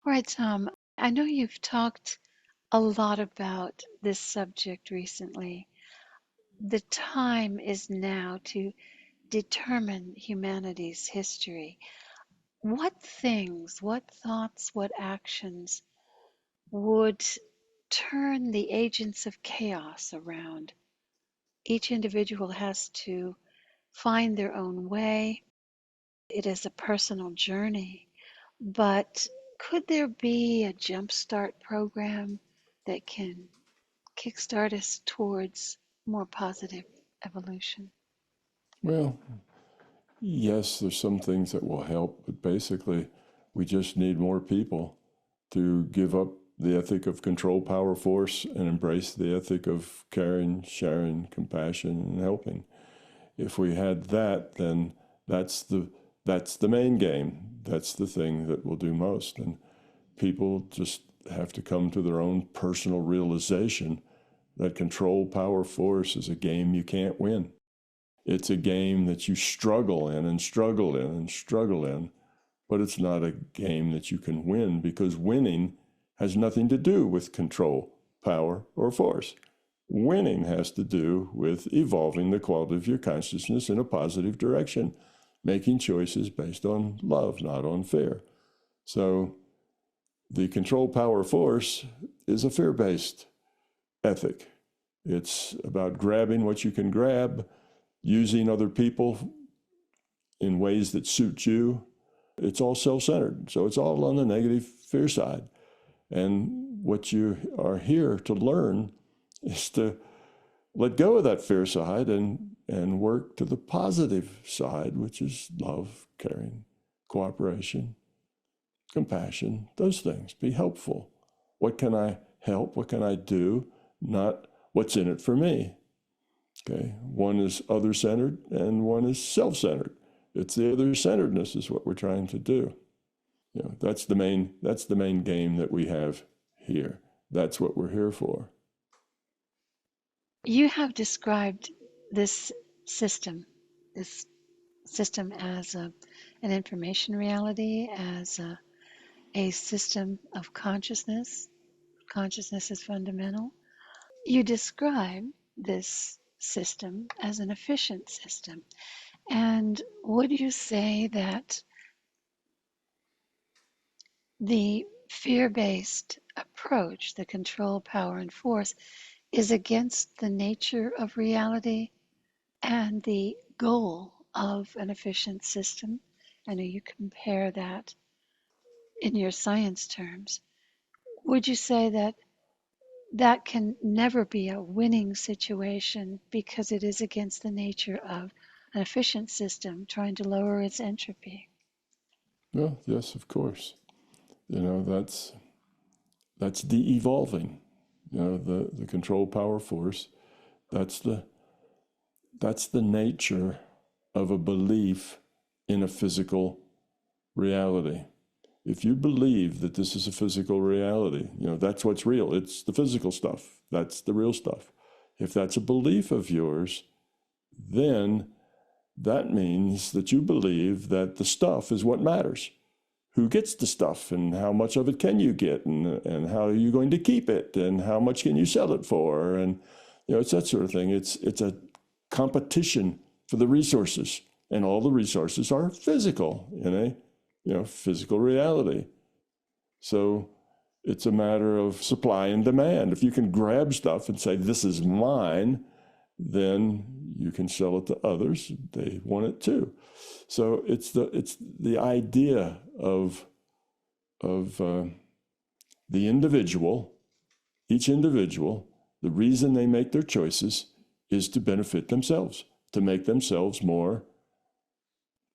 All right, Tom, I know you've talked a lot about this subject recently. The time is now to determine humanity's history. What things, what thoughts, what actions would turn the agents of chaos around? Each individual has to find their own way. It is a personal journey, but could there be a jumpstart program that can kickstart us towards more positive evolution? Well, yes, there's some things that will help, but basically, we just need more people to give up the ethic of control, power, force, and embrace the ethic of caring, sharing, compassion, and helping. If we had that, then that's the that's the main game. That's the thing that will do most. And people just have to come to their own personal realization that control, power, force is a game you can't win. It's a game that you struggle in and struggle in and struggle in, but it's not a game that you can win because winning has nothing to do with control, power, or force. Winning has to do with evolving the quality of your consciousness in a positive direction, making choices based on love, not on fear. So the control, power, force is a fear-based ethic. It's about grabbing what you can grab, using other people in ways that suit you. It's all self-centered. So it's all on the negative fear side. And what you are here to learn is to let go of that fear side and work to the positive side, which is love, caring, cooperation, compassion, those things. Be helpful. What can I help? What can I do? Not what's in it for me. Okay, one is other-centered and one is self-centered. It's the other-centeredness is what we're trying to do. You know, that's the main game that we have here. That's what we're here for. You have described this system, this system as an information reality, as a system of consciousness. Consciousness is fundamental. You describe this system as an efficient system. And would you say that the fear-based approach, the control, power, and force, is against the nature of reality and the goal of an efficient system? I know you compare that in your science terms. Would you say that that can never be a winning situation because it is against the nature of an efficient system trying to lower its entropy? Well, yes, of course. You know, that's de-evolving. You know, the control, power, force. That's the nature of a belief in a physical reality. If you believe that this is a physical reality, you know, that's what's real. It's the physical stuff. That's the real stuff. If that's a belief of yours, then that means that you believe that the stuff is what matters. Who gets the stuff and how much of it can you get and how are you going to keep it and how much can you sell it for? And, you know, it's that sort of thing. It's a competition for the resources, and all the resources are physical in a, you know, physical reality. So it's a matter of supply and demand. If you can grab stuff and say, this is mine, then you can sell it to others. They want it too. So it's the idea of the individual, each individual, the reason they make their choices is to benefit themselves, to make themselves more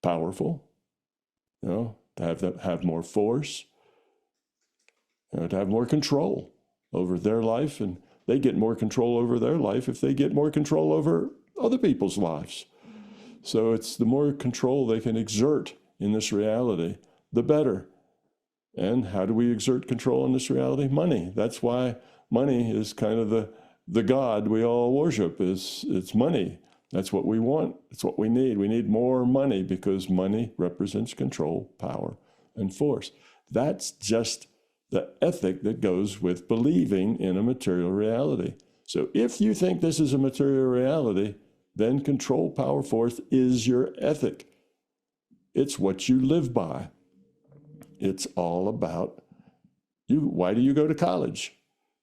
powerful, you know, to have more force, you know, to have more control over their life. And they get more control over their life if they get more control over other people's lives. So it's the more control they can exert in this reality, the better. And how do we exert control in this reality? Money. That's why money is kind of the God we all worship. It's money. That's what we want. It's what we need. We need more money because money represents control, power, and force. That's just the ethic that goes with believing in a material reality. So if you think this is a material reality, then control, power, force is your ethic. It's what you live by. It's all about you. Why do you go to college?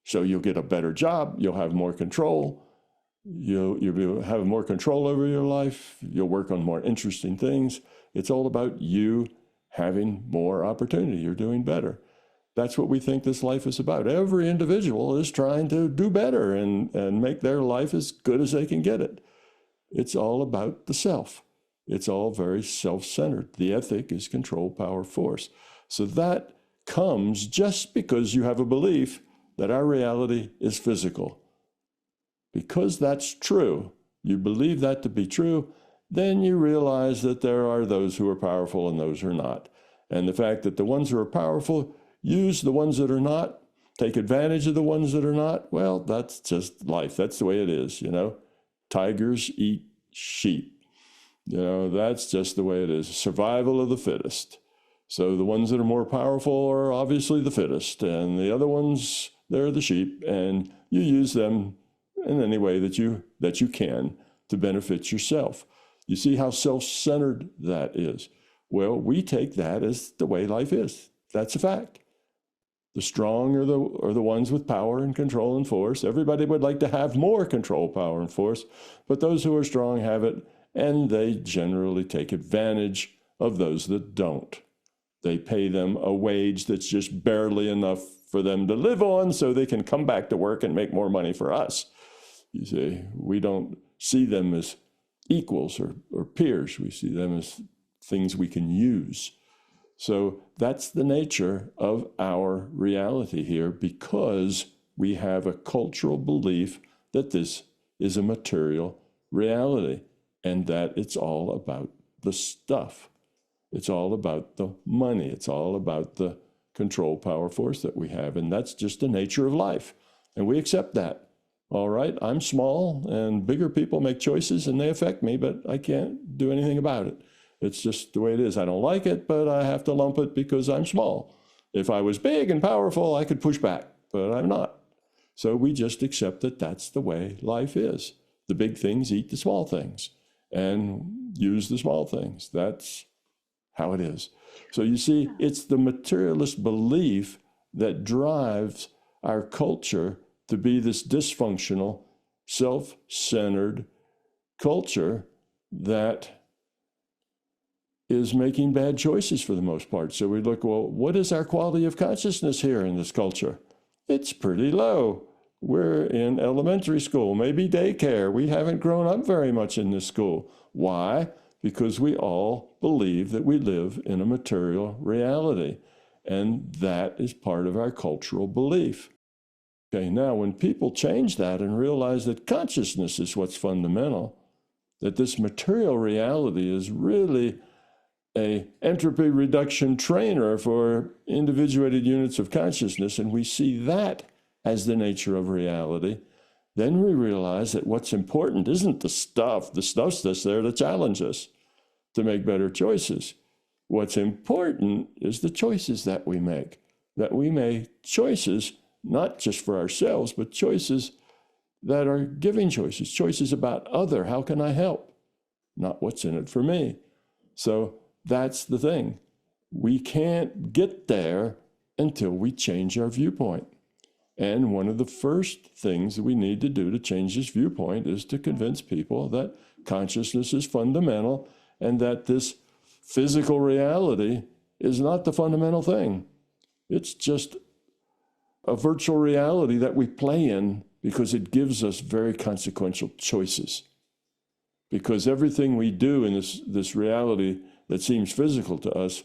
So you'll get a better job, you'll have more control, you'll have more control over your life, you'll work on more interesting things. It's all about you having more opportunity, you're doing better. That's what we think this life is about. Every individual is trying to do better and make their life as good as they can get it. It's all about the self. It's all very self-centered. The ethic is control, power, force. So that comes just because you have a belief that our reality is physical. Because that's true, you believe that to be true, then you realize that there are those who are powerful and those who are not. And the fact that the ones who are powerful use the ones that are not, take advantage of the ones that are not, well, that's just life. That's the way it is, you know. Tigers eat sheep. You know, that's just the way it is. Survival of the fittest. So the ones that are more powerful are obviously the fittest, and the other ones, they're the sheep, and you use them in any way that you can to benefit yourself. You see how self-centered that is? Well, we take that as the way life is. That's a fact. The strong are the ones with power and control and force. Everybody would like to have more control, power, and force, but those who are strong have it, and they generally take advantage of those that don't. They pay them a wage that's just barely enough for them to live on so they can come back to work and make more money for us. You see, we don't see them as equals or peers. We see them as things we can use. So that's the nature of our reality here, because we have a cultural belief that this is a material reality and that it's all about the stuff. It's all about the money. It's all about the control, power, force that we have. And that's just the nature of life. And we accept that. All right, I'm small and bigger people make choices and they affect me, but I can't do anything about it. It's just the way it is. I don't like it, but I have to lump it because I'm small. If I was big and powerful, I could push back, but I'm not. So we just accept that that's the way life is. The big things eat the small things and use the small things. That's how it is. So you see, it's the materialist belief that drives our culture to be this dysfunctional, self-centered culture that is making bad choices for the most part. So we look, well, what is our quality of consciousness here in this culture? It's pretty low. We're in elementary school, maybe daycare. We haven't grown up very much in this school. Why? Because we all believe that we live in a material reality, and that is part of our cultural belief. Okay, now when people change that and realize that consciousness is what's fundamental, that this material reality is really an entropy reduction trainer for individuated units of consciousness, and we see that as the nature of reality, then we realize that what's important isn't the stuff. The stuff's that's there to challenge us to make better choices. What's important is the choices that we make choices not just for ourselves, but choices that are giving choices, choices about other, how can I help? Not what's in it for me. So that's the thing. We can't get there until we change our viewpoint. And one of the first things that we need to do to change this viewpoint is to convince people that consciousness is fundamental and that this physical reality is not the fundamental thing. It's just a virtual reality that we play in because it gives us very consequential choices. Because everything we do in this reality that seems physical to us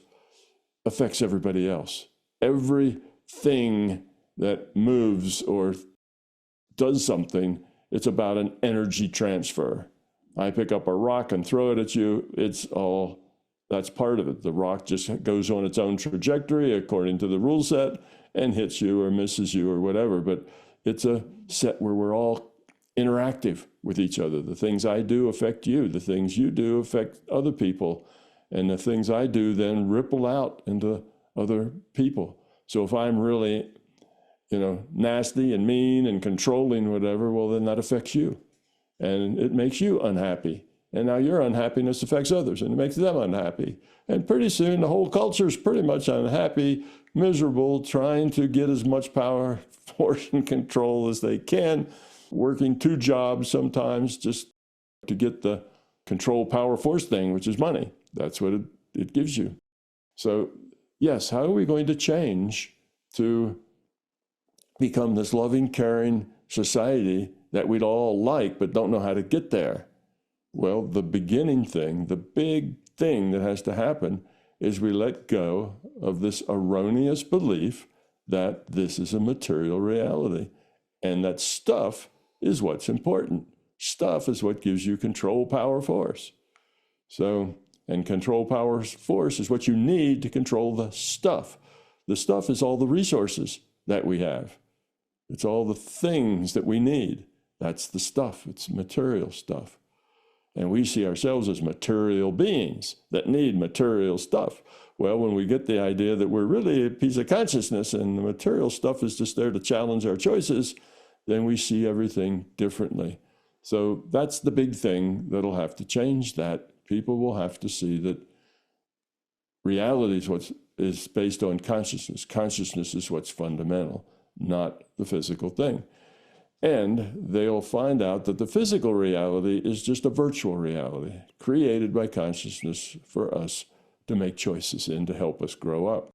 affects everybody else. Everything that moves or does something, it's about an energy transfer. I pick up a rock and throw it at you, that's part of it. The rock just goes on its own trajectory according to the rule set and hits you or misses you or whatever. But it's a set where we're all interactive with each other. The things I do affect you. The things you do affect other people. And the things I do then ripple out into other people. So if I'm really, nasty and mean and controlling, whatever, well, then that affects you. And it makes you unhappy. And now your unhappiness affects others and it makes them unhappy. And pretty soon the whole culture is pretty much unhappy, miserable, trying to get as much power, force, and control as they can, working 2 jobs sometimes just to get the control, power, force thing, which is money. That's what it gives you. So, yes, how are we going to change to become this loving, caring society that we'd all like but don't know how to get there? Well, the beginning thing, the big thing that has to happen is we let go of this erroneous belief that this is a material reality and that stuff is what's important. Stuff is what gives you control, power, force. So, and control, power, force is what you need to control the stuff. The stuff is all the resources that we have. It's all the things that we need. That's the stuff. It's material stuff. And we see ourselves as material beings that need material stuff. Well, when we get the idea that we're really a piece of consciousness and the material stuff is just there to challenge our choices, then we see everything differently. So that's the big thing that'll have to change that. People will have to see that reality is what is based on consciousness. Consciousness is what's fundamental, not the physical thing. And they'll find out that the physical reality is just a virtual reality created by consciousness for us to make choices in to help us grow up.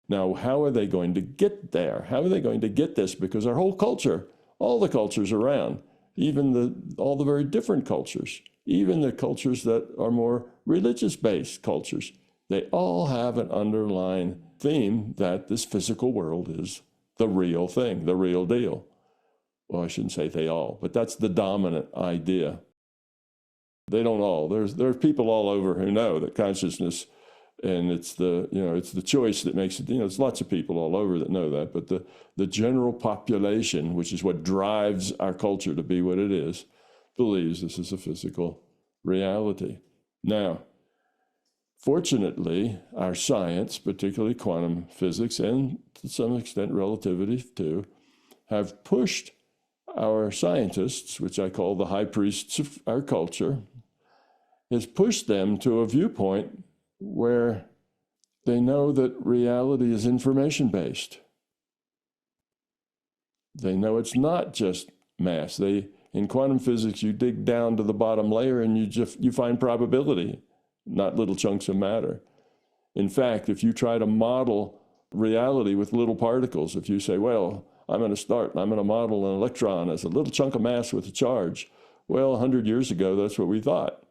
Now, how are they going to get there? How are they going to get this? Because our whole culture, all the cultures around, even all the very different cultures, even the cultures that are more religious-based cultures, they all have an underlying theme that this physical world is the real thing, the real deal. Well, I shouldn't say they all, but that's the dominant idea. They don't all. There's people all over who know that consciousness, and it's the choice that makes it. There's lots of people all over that know that, but the general population, which is what drives our culture to be what it is, believes this is a physical reality. Now, fortunately, our science, particularly quantum physics, and to some extent relativity too, have pushed our scientists, which I call the high priests of our culture, has pushed them to a viewpoint where they know that reality is information-based. They know it's not just mass. In quantum physics, you dig down to the bottom layer and you find probability, not little chunks of matter. In fact, if you try to model reality with little particles, if you say, well, I'm going to model an electron as a little chunk of mass with a charge. Well, 100 years ago, that's what we thought.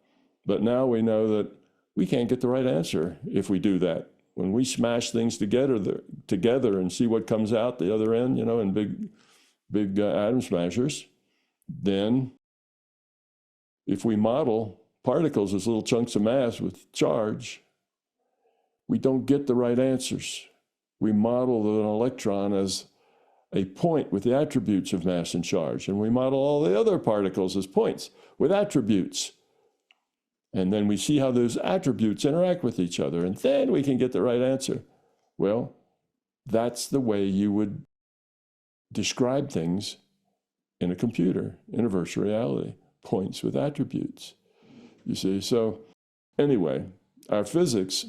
But now we know that we can't get the right answer if we do that. When we smash things together and see what comes out the other end, in big atom smashers, then if we model particles as little chunks of mass with charge, we don't get the right answers. We model an electron as a point with the attributes of mass and charge, and we model all the other particles as points with attributes. And then we see how those attributes interact with each other, and then we can get the right answer. Well, that's the way you would describe things in a computer, in a virtual reality, points with attributes. You see, so anyway, our physics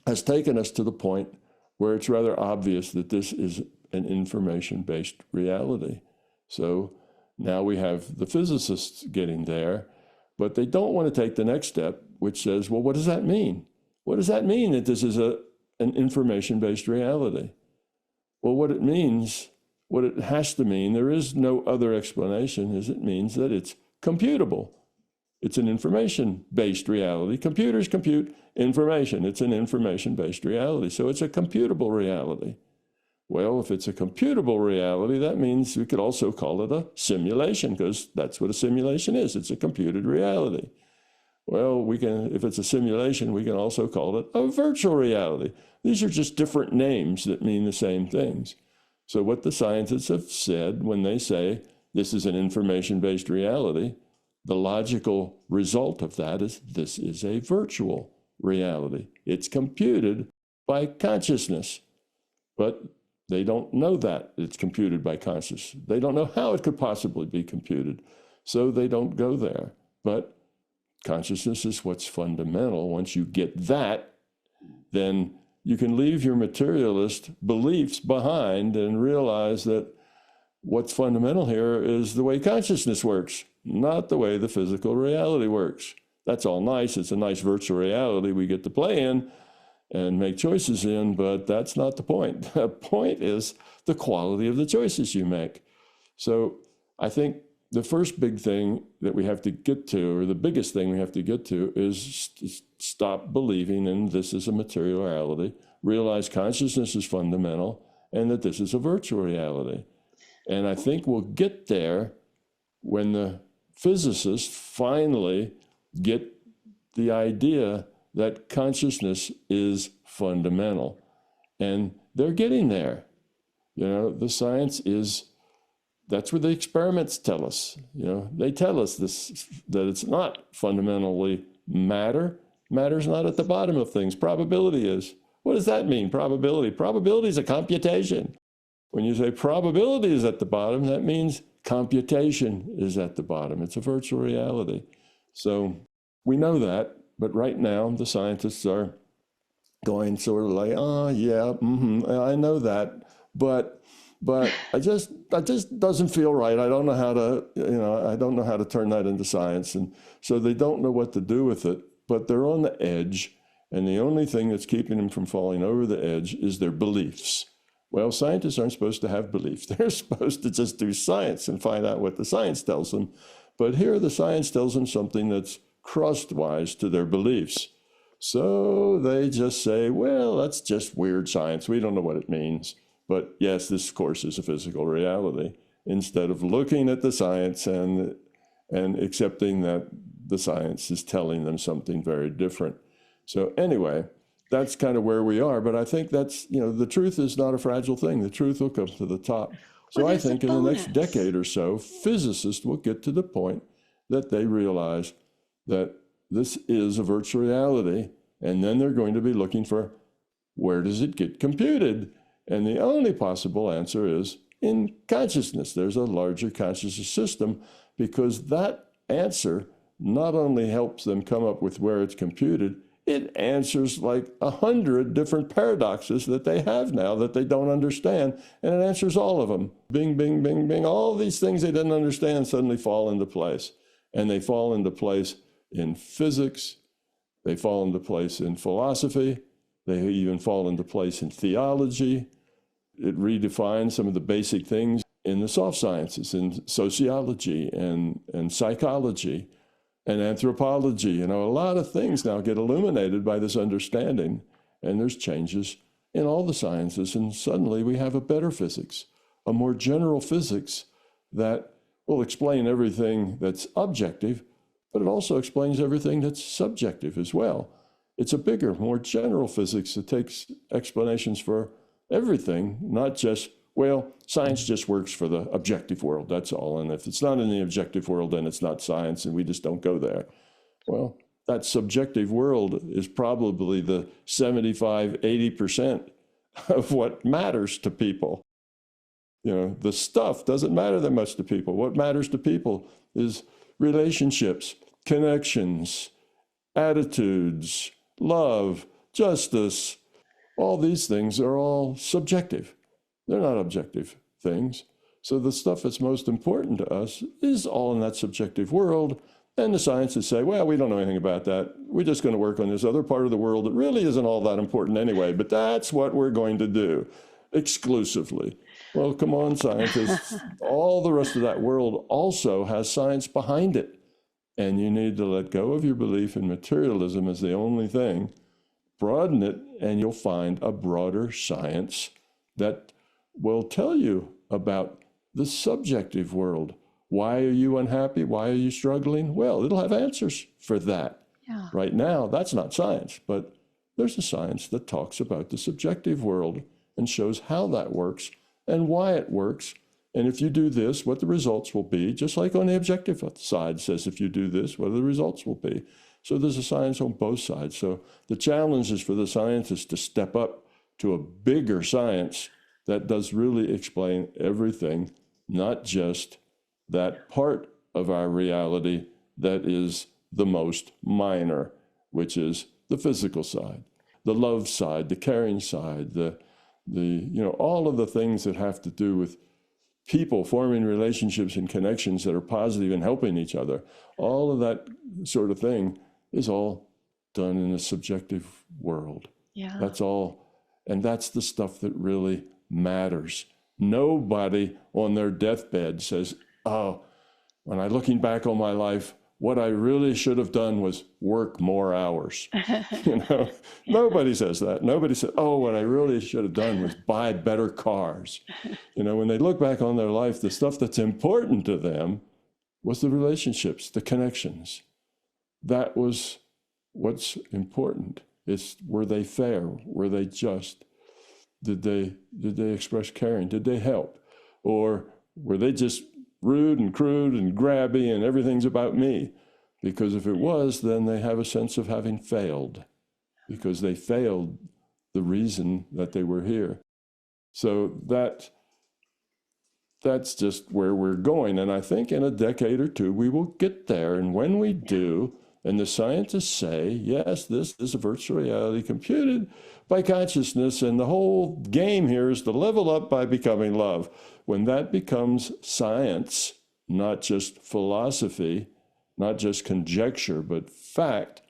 has taken us to the point where it's rather obvious that this is an information-based reality. So now we have the physicists getting there, but they don't want to take the next step, which says, well, what does that mean? What does that mean that this is an information-based reality? Well, what it means, what it has to mean, there is no other explanation, is it means that it's computable. It's an information-based reality. Computers compute information. It's an information-based reality. So it's a computable reality. Well, if it's a computable reality, that means we could also call it a simulation, because that's what a simulation is. It's a computed reality. Well, if it's a simulation, we can also call it a virtual reality. These are just different names that mean the same things. So what the scientists have said when they say this is an information-based reality, the logical result of that is this is a virtual reality. It's computed by consciousness. But They don't know that it's computed by consciousness. They don't know how it could possibly be computed. So they don't go there. But consciousness is what's fundamental. Once you get that, then you can leave your materialist beliefs behind and realize that what's fundamental here is the way consciousness works, not the way the physical reality works. That's all nice. It's a nice virtual reality we get to play in and make choices in, but that's not the point. The point is the quality of the choices you make. So I think the first big thing that we have to get to, or the biggest thing we have to get to, is stop believing in this is a material reality, realize consciousness is fundamental, and that this is a virtual reality. And I think we'll get there when the physicists finally get the idea that consciousness is fundamental. And they're getting there. You know, the science is, that's what the experiments tell us. You know, they tell us this, that it's not fundamentally matter. Matter's not at the bottom of things. Probability is. What does that mean, probability? Probability is a computation. When you say probability is at the bottom, that means computation is at the bottom. It's a virtual reality. So we know that, but right now the scientists are going sort of like, oh yeah, I know that, but I just doesn't feel right. I don't know how to, I don't know how to turn that into science. And so they don't know what to do with it, but they're on the edge. And the only thing that's keeping them from falling over the edge is their beliefs. Well, scientists aren't supposed to have beliefs. They're supposed to just do science and find out what the science tells them. But here the science tells them something that's crosswise to their beliefs. So they just say, well, that's just weird science. We don't know what it means. But yes, this course is a physical reality, instead of looking at the science and accepting that the science is telling them something very different. So anyway, that's kind of where we are. But I think that's, the truth is not a fragile thing. The truth will come to the top. So I think in the next decade or so, physicists will get to the point that they realize that this is a virtual reality. And then they're going to be looking for, where does it get computed? And the only possible answer is in consciousness. There's a larger consciousness system, because that answer not only helps them come up with where it's computed, it answers like 100 different paradoxes that they have now that they don't understand, and it answers all of them. Bing, bing, bing, bing. All these things they didn't understand suddenly fall into place. And they fall into place in physics. They fall into place in philosophy. They even fall into place in theology. It redefines some of the basic things in the soft sciences, in sociology and psychology and anthropology. A lot of things now get illuminated by this understanding, and there's changes in all the sciences, and suddenly we have a better physics, a more general physics that will explain everything that's objective, but it also explains everything that's subjective as well. It's a bigger, more general physics that takes explanations for everything, not just, well, science just works for the objective world, that's all. And if it's not in the objective world, then it's not science, and we just don't go there. Well, that subjective world is probably the 75–80% of what matters to people. The stuff doesn't matter that much to people. What matters to people is relationships, connections, attitudes, love, justice. All these things are all subjective. They're not objective things. So the stuff that's most important to us is all in that subjective world. And the scientists say, well, we don't know anything about that. We're just going to work on this other part of the world that really isn't all that important anyway, but that's what we're going to do exclusively. Well, come on, scientists. All the rest of that world also has science behind it. And you need to let go of your belief in materialism as the only thing, broaden it, and you'll find a broader science that will tell you about the subjective world. Why are you unhappy? Why are you struggling? Well, it'll have answers for that. Yeah. Right now, that's not science, but there's a science that talks about the subjective world and shows how that works and why it works. And if you do this, what the results will be, just like on the objective side says, if you do this, what the results will be. So there's a science on both sides. So the challenge is for the scientists to step up to a bigger science that does really explain everything, not just that part of our reality that is the most minor, which is the physical side, the love side, the caring side, the all of the things that have to do with people forming relationships and connections that are positive and helping each other. All of that sort of thing is all done in a subjective world. Yeah. That's all. And that's the stuff that really matters. Nobody on their deathbed says, oh, when I'm looking back on my life, what I really should have done was work more hours. Nobody says that. Nobody says, oh, what I really should have done was buy better cars. When they look back on their life, the stuff that's important to them was the relationships, the connections. That was what's important. Were they fair? Were they just? Did they express caring? Did they help? Or were they just rude and crude and grabby and everything's about me? Because if it was, then they have a sense of having failed, because they failed the reason that they were here. So that's just where we're going. And I think in a decade or two, we will get there. And when we do, and the scientists say, yes, this is a virtual reality computed by consciousness, and the whole game here is to level up by becoming love. When that becomes science, not just philosophy, not just conjecture, but fact,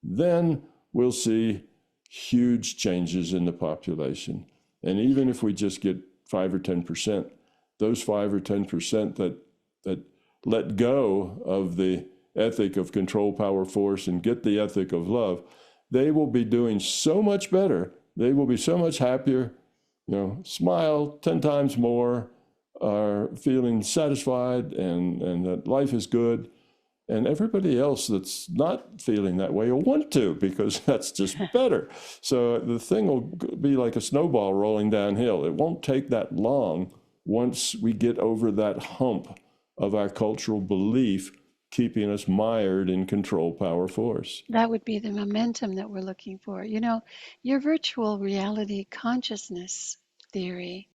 then we'll see huge changes in the population. And even if we just get 5 or 10%, those 5 or 10% that let go of the ethic of control, power, force, and get the ethic of love, they will be doing so much better. They will be so much happier, smile 10 times more, are feeling satisfied and that life is good. And everybody else that's not feeling that way will want to, because that's just better. So the thing will be like a snowball rolling downhill. It won't take that long once we get over that hump of our cultural belief keeping us mired in control, power, force. That would be the momentum that we're looking for. Your virtual reality consciousness theory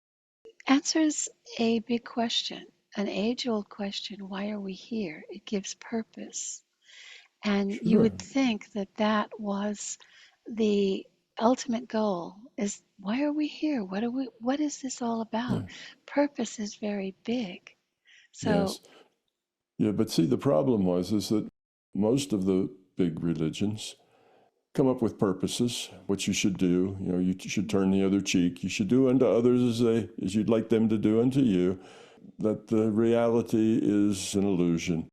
answers a big question, an age-old question. Why are we here? It gives purpose. And Sure. You would think that was the ultimate goal, is why are we here? What is this all about? Yeah. Purpose is very big. So Yes. Yeah, but see, the problem is that most of the big religions come up with purposes, what you should do. You should turn the other cheek. You should do unto others as you'd like them to do unto you. That the reality is an illusion.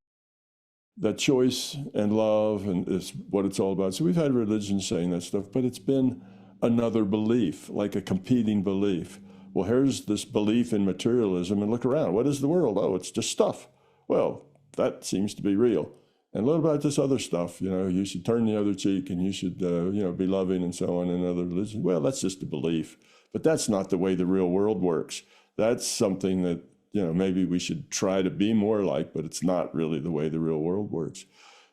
That choice and love is what it's all about. So we've had religions saying that stuff, but it's been another belief, like a competing belief. Well, here's this belief in materialism, and look around. What is the world? Oh, it's just stuff. Well, that seems to be real. And what about this other stuff? You should turn the other cheek, and you should, be loving and so on in other religions. Well, that's just a belief. But that's not the way the real world works. That's something that, maybe we should try to be more like, but it's not really the way the real world works.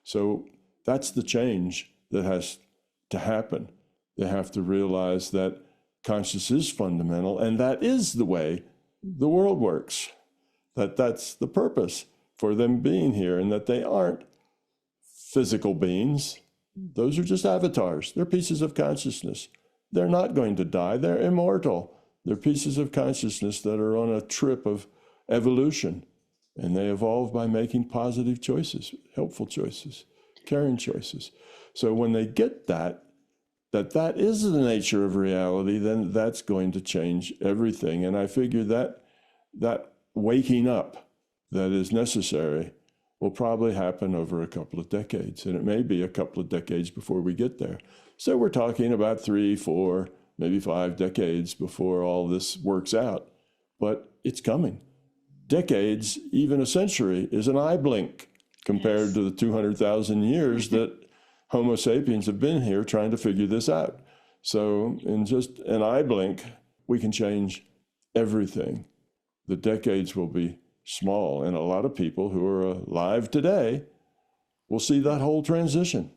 So that's the change that has to happen. They have to realize that consciousness is fundamental, and that is the way the world works. That's the purpose for them being here, and that they aren't physical beings. Those are just avatars. They're pieces of consciousness. They're not going to die. They're immortal. They're pieces of consciousness that are on a trip of evolution, and they evolve by making positive choices, helpful choices, caring choices. So when they get that is the nature of reality, then that's going to change everything. And I figure that waking up that is necessary will probably happen over a couple of decades, and it may be a couple of decades before we get there. So we're talking about 3, 4, maybe 5 decades before all this works out, but it's coming. Decades, even a century, is an eye blink compared to the 200,000 years that Homo sapiens have been here trying to figure this out. So in just an eye blink, we can change everything. The decades will be small, and a lot of people who are alive today will see that whole transition.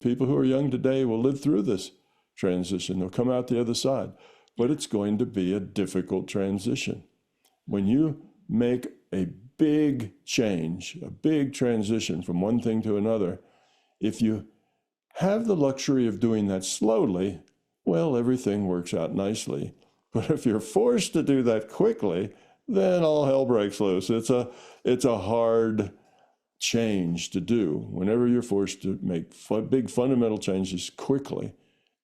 People who are young today will live through this transition. They'll come out the other side. but it's going to be a difficult transition. When you make a big change, a big transition from one thing to another, if you have the luxury of doing that slowly, well, everything works out nicely. But if you're forced to do that quickly, then all hell breaks loose. It's a hard change to do. Whenever you're forced to make big fundamental changes quickly,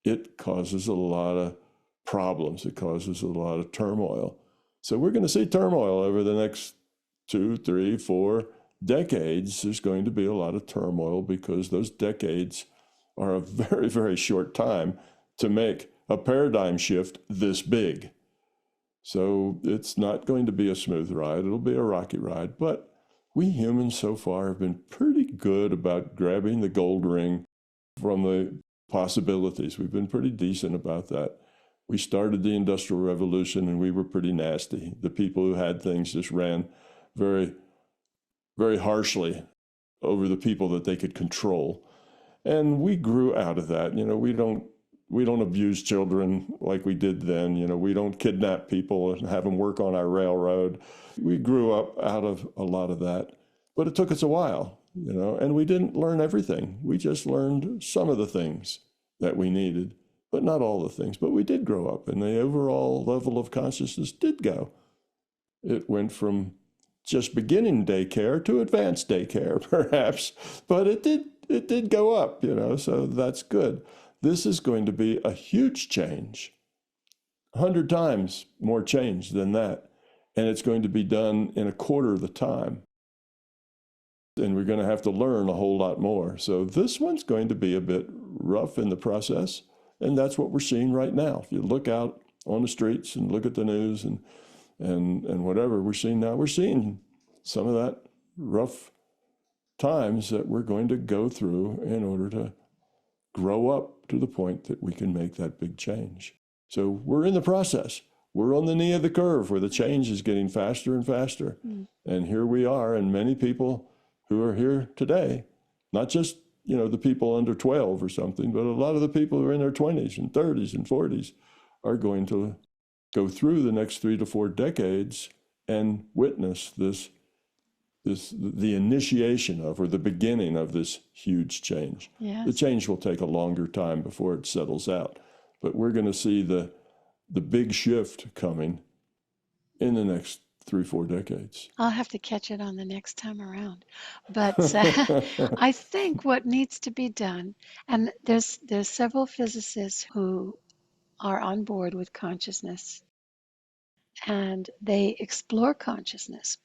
it causes a lot of problems. It causes a lot of turmoil. So we're going to see turmoil over the next 2, 3, 4 decades. There's going to be a lot of turmoil because those decades are a very, very short time to make a paradigm shift this big. So it's not going to be a smooth ride. It'll be a rocky ride. But we humans so far have been pretty good about grabbing the gold ring from the possibilities. We've been pretty decent about that. We started the Industrial Revolution and we were pretty nasty. The people who had things just ran very, very harshly over the people that they could control. And we grew out of that. You know, we don't abuse children like we did then. You know, we don't kidnap people and have them work on our railroad. We grew up out of a lot of that, but it took us a while, you know, and we didn't learn everything. We just learned some of the things that we needed, but not all the things. But we did grow up, and the overall level of consciousness did go. It went from just beginning daycare to advanced daycare, perhaps, but it did go up, you know, so that's good. This is going to be a huge change, 100 times more change than that. And it's going to be done in a quarter of the time. And we're going to have to learn a whole lot more. So this one's going to be a bit rough in the process. And that's what we're seeing right now. If you look out on the streets and look at the news and whatever we're seeing now, we're seeing some of that rough times that we're going to go through in order to grow up to the point that we can make that big change. So we're in the process. We're on the knee of the curve where the change is getting faster and faster. And here we are, and many people who are here today, not just, you know, the people under 12 or something, but a lot of the people who are in their 20s and 30s and 40s are going to go through the next 3 to 4 decades and witness the initiation of, or the beginning of, this huge change. Yes. The change will take a longer time before it settles out, but we're going to see the big shift coming in the next 3, 4 decades. I'll have to catch it on the next time around. But I think what needs to be done, and there's several physicists who are on board with consciousness, and they explore consciousness.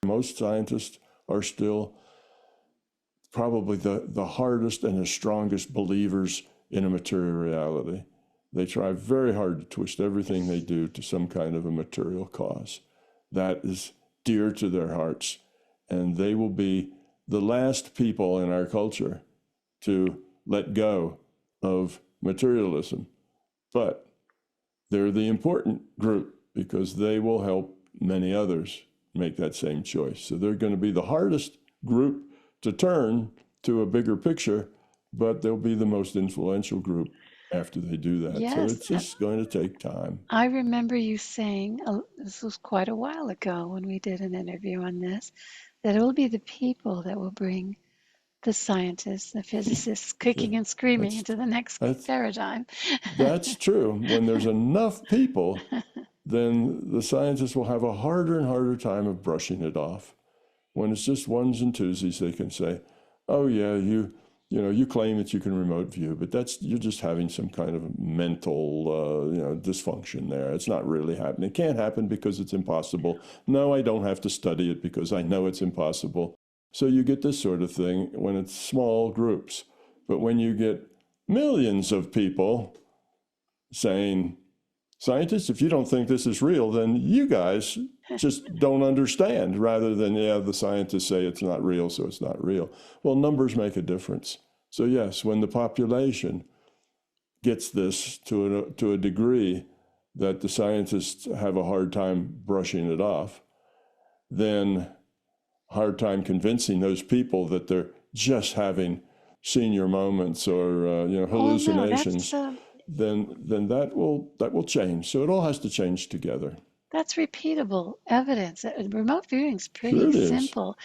Most scientists are still probably the hardest and the strongest believers in a material reality. They try very hard to twist everything they do to some kind of a material cause. That is dear to their hearts. And they will be the last people in our culture to let go of materialism. But they're the important group because they will help many others make that same choice. So they're going to be the hardest group to turn to a bigger picture, but they'll be the most influential group after they do that. Yes. So it's just going to take time. I remember you saying, this was quite a while ago when we did an interview on this, that it will be the people that will bring the scientists, the physicists, kicking and screaming into the next paradigm. That's true. When there's enough people, then the scientists will have a harder and harder time of brushing it off. When it's just ones and twosies, they can say, oh yeah, you claim that you can remote view, but you're just having some kind of mental dysfunction there. It's not really happening. It can't happen because it's impossible. No, I don't have to study it because I know it's impossible. So you get this sort of thing when it's small groups. But when you get millions of people saying, scientists, if you don't think this is real, then you guys just don't understand, rather than, the scientists say it's not real, so it's not real. Well, numbers make a difference. So yes, when the population gets this to a degree that the scientists have a hard time brushing it off, then hard time convincing those people that they're just having senior moments or hallucinations. Oh, no, then that will change. So it all has to change together. That's repeatable evidence. Remote viewing is Sure pretty it is. simple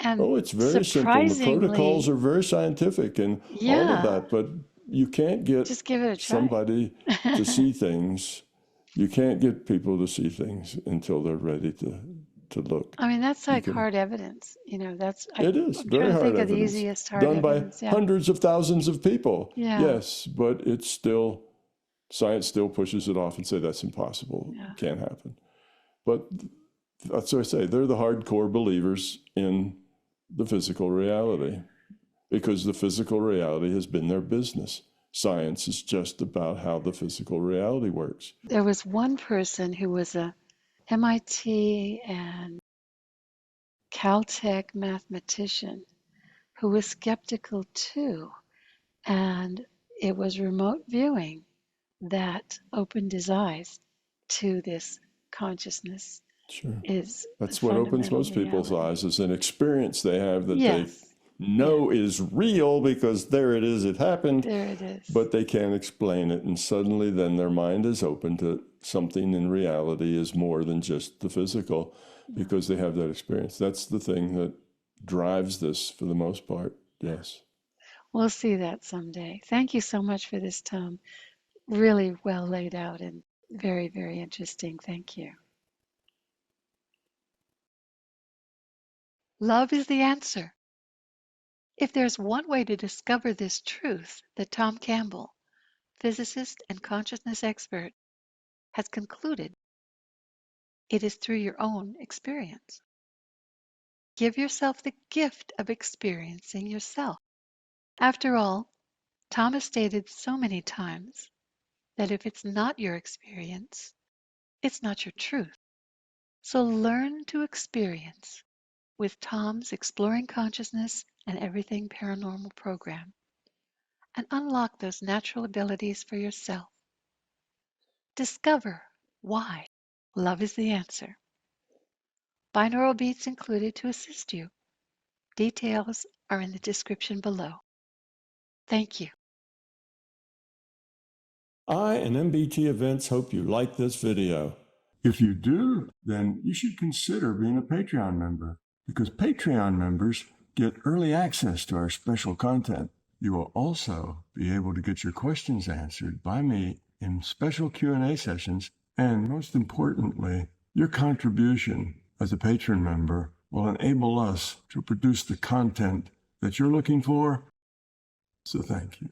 and Oh, it's very simple. And the protocols surprisingly, are very scientific and all of yeah, that. But you can't get just give it a try. somebody to see things. You can't get people to see things until they're ready to look. I mean, that's You like can. hard evidence. It is I'm trying very to hard think of the evidence easiest hard done by evidence. Yeah. hundreds of thousands of people. Yeah. Yes, but it's still, science still pushes it off and say that's impossible. Yeah. Can't happen. But that's what I say. They're the hardcore believers in the physical reality because the physical reality has been their business. Science is just about how the physical reality works. There was one person who was a MIT and Caltech mathematician who was skeptical too. And it was remote viewing that opened his eyes to this consciousness Sure. is That's what opens fundamental most people's reality. eyes is an experience they have that they Yes. know is real because there it is, it happened, There it is. but they can't explain it. And suddenly then their mind is open to something in reality is more than just the physical because they have that experience. That's the thing that drives this for the most part. Yes. We'll see that someday. Thank you so much for this, Tom. Really well laid out and very, very interesting. Thank you. Love is the answer. If there's one way to discover this truth that Tom Campbell, physicist and consciousness expert, has concluded, it is through your own experience. Give yourself the gift of experiencing yourself. After all, Tom has stated so many times that if it's not your experience, it's not your truth. So learn to experience with Tom's Exploring Consciousness and Everything Paranormal program and unlock those natural abilities for yourself. Discover why love is the answer. Binaural beats included to assist you. Details are in the description below. Thank you. I and MBT Events hope you like this video. If you do, then you should consider being a Patreon member because Patreon members get early access to our special content. You will also be able to get your questions answered by me in special Q&A sessions, and most importantly, your contribution as a patron member will enable us to produce the content that you're looking for. So thank you.